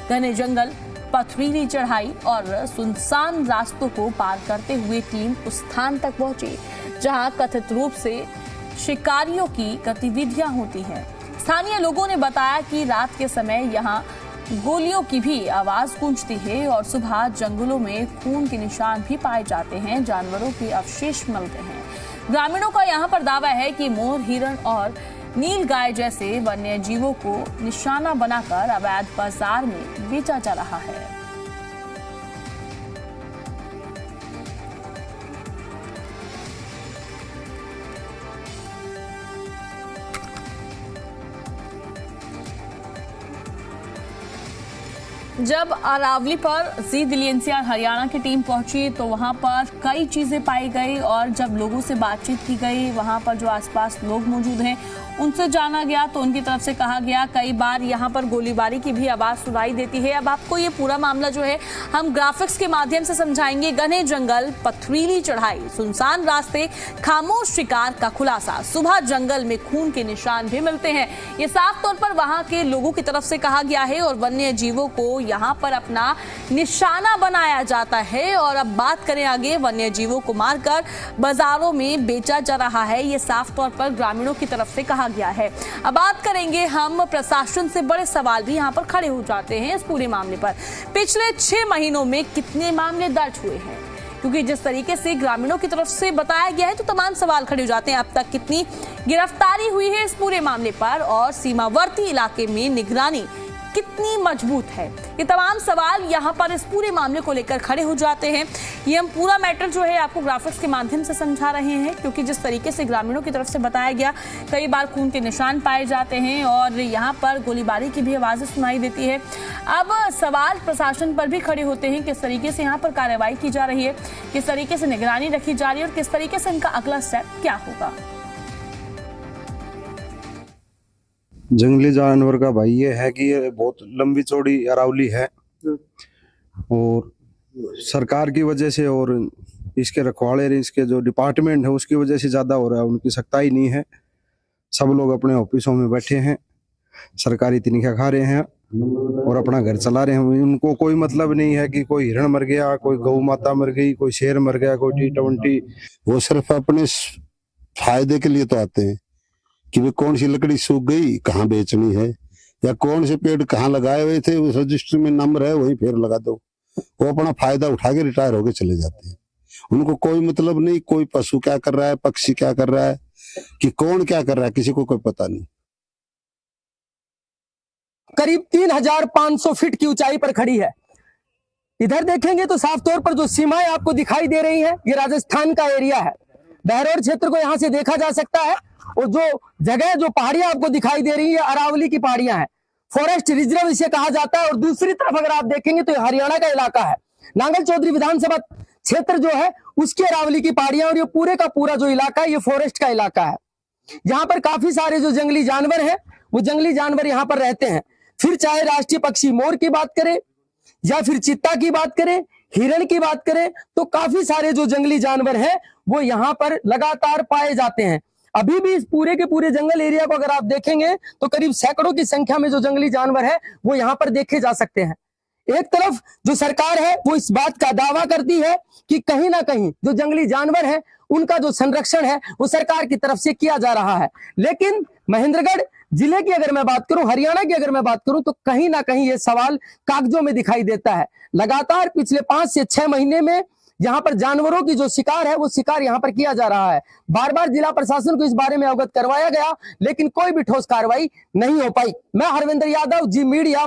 घने जंगल, पथरीली चढ़ाई और सुनसान रास्तों को पार करते हुए टीम उस स्थान तक पहुंची जहां कथित रूप से शिकारियों की गतिविधियां होती हैं। स्थानीय लोगों ने बताया कि रात के समय यहां गोलियों की भी आवाज गूंजती है और सुबह जंगलों में खून के निशान भी पाए जाते हैं, जानवरों के अवशेष मिलते हैं। ग्रामीणों का यहां पर दावा है कि मोर, हिरण और नीलगाय जैसे वन्य जीवों को निशाना बनाकर अवैध बाजार में बेचा जा रहा है। जब अरावली पर जी दिल्ली एनसीआर हरियाणा की टीम पहुंची तो वहां पर कई चीजें पाई गई और जब लोगों से बातचीत की गई, वहां पर जो आसपास लोग मौजूद हैं उनसे जाना गया तो उनकी तरफ से कहा गया कई बार यहां पर गोलीबारी की भी आवाज सुनाई देती है। अब आपको ये पूरा मामला जो है हम ग्राफिक्स के माध्यम से समझाएंगे। घने जंगल, पथरीली चढ़ाई, सुनसान रास्ते, खामोश शिकार का खुलासा, सुबह जंगल में खून के निशान भी मिलते हैं। ये साफ तौर पर वहां के लोगों की तरफ से कहा गया है और वन्य जीवों को यहाँ पर अपना निशाना बनाया जाता है। और अब बात करें आगे, वन्य जीवों को मारकर बाजारों में बेचा जा रहा है, ये साफ तौर पर ग्रामीणों की तरफ से कहा गया है। अब बात करेंगे हम प्रशासन से, बड़े सवाल भी यहाँ पर खड़े हो जाते हैं इस पूरे मामले पर। पिछले 6 महीनों में कितने मामले दर्ज हुए हैं, क्योंकि जिस तरीके से ग्रामीणों की तरफ से बताया गया है तो तमाम सवाल खड़े हो जाते हैं। अब तक कितनी गिरफ्तारी हुई है इस पूरे मामले पर और सीमावर्ती इलाके में निगरानी कितनी मजबूत है, ये तमाम सवाल यहाँ पर इस पूरे मामले को लेकर खड़े हो जाते हैं। ये हम पूरा मैटर जो है आपको ग्राफिक्स के माध्यम से समझा रहे हैं, क्योंकि जिस तरीके से ग्रामीणों की तरफ से बताया गया कई बार खून के निशान पाए जाते हैं और यहाँ पर गोलीबारी की भी आवाजें सुनाई देती है। अब सवाल प्रशासन पर भी खड़े होते हैं, किस तरीके से यहाँ पर कार्रवाई की जा रही है, किस तरीके से निगरानी रखी जा रही है और किस तरीके से इनका अगला स्टेप क्या होगा। जंगली जानवर का भाई ये है कि ये बहुत लंबी चौड़ी अरावली है और सरकार की वजह से और इसके रखवाले, इसके जो डिपार्टमेंट है उसकी वजह से ज्यादा हो रहा है। उनकी सख्ताई नहीं है, सब लोग अपने ऑफिसों में बैठे हैं, सरकारी तनख्वाह खा रहे हैं और अपना घर चला रहे हैं। उनको कोई मतलब नहीं है कि कोई हिरण मर गया, कोई गौ माता मर गई, कोई शेर मर गया, कोई T20। वो सिर्फ अपने फायदे के लिए तो आते हैं कि वे कौन सी लकड़ी सूख गई, कहाँ बेचनी है, या कौन से पेड़ कहाँ लगाए हुए थे उस रजिस्टर में नंबर है वहीं फिर लगा दो। वो अपना फायदा उठा के रिटायर होके चले जाते हैं। उनको कोई मतलब नहीं कोई पशु क्या कर रहा है, पक्षी क्या कर रहा है, कि कौन क्या कर रहा है, किसी को कोई पता नहीं। करीब 3500 फीट की ऊंचाई पर खड़ी है। इधर देखेंगे तो साफ तौर पर जो सीमाएं आपको दिखाई दे रही हैं, ये राजस्थान का एरिया है। बहरौर क्षेत्र को यहाँ से देखा जा सकता है और जो जगह, जो पहाड़ियां आपको दिखाई दे रही है, अरावली की पहाड़ियां हैं। फॉरेस्ट रिजर्व इसे कहा जाता है। और दूसरी तरफ अगर आप देखेंगे तो हरियाणा का इलाका है, नांगल चौधरी विधानसभा क्षेत्र जो है उसकी अरावली की पहाड़ियां, और ये पूरे का पूरा जो इलाका है ये फॉरेस्ट का इलाका है। यहाँ पर काफी सारे जो जंगली जानवर हैं वो जंगली जानवर यहाँ पर रहते हैं। फिर चाहे राष्ट्रीय पक्षी मोर की बात करें या फिर चित्ता की बात करें, हिरण की बात करें, तो काफी सारे जो जंगली जानवर हैं वो यहाँ पर लगातार पाए जाते हैं। अभी भी इस पूरे के पूरे जंगल एरिया को अगर आप देखेंगे तो करीब सैकड़ों की संख्या में जो जंगली जानवर है वो यहाँ पर देखे जा सकते हैं। एक तरफ जो सरकार है वो इस बात का दावा करती है कि कहीं ना कहीं जो जंगली जानवर है उनका जो संरक्षण है वो सरकार की तरफ से किया जा रहा है, लेकिन महेंद्रगढ़ जिले की अगर मैं बात करूं, हरियाणा की अगर मैं बात करूं, तो कहीं ना कहीं ये सवाल कागजों में दिखाई देता है। लगातार पिछले 5 से 6 महीने में यहाँ पर जानवरों की जो शिकार है वो शिकार यहाँ पर किया जा रहा है। बार बार जिला प्रशासन को इस बारे में अवगत करवाया गया, लेकिन कोई भी ठोस कार्रवाई नहीं हो पाई। मैं हरविंदर यादव, जी मीडिया।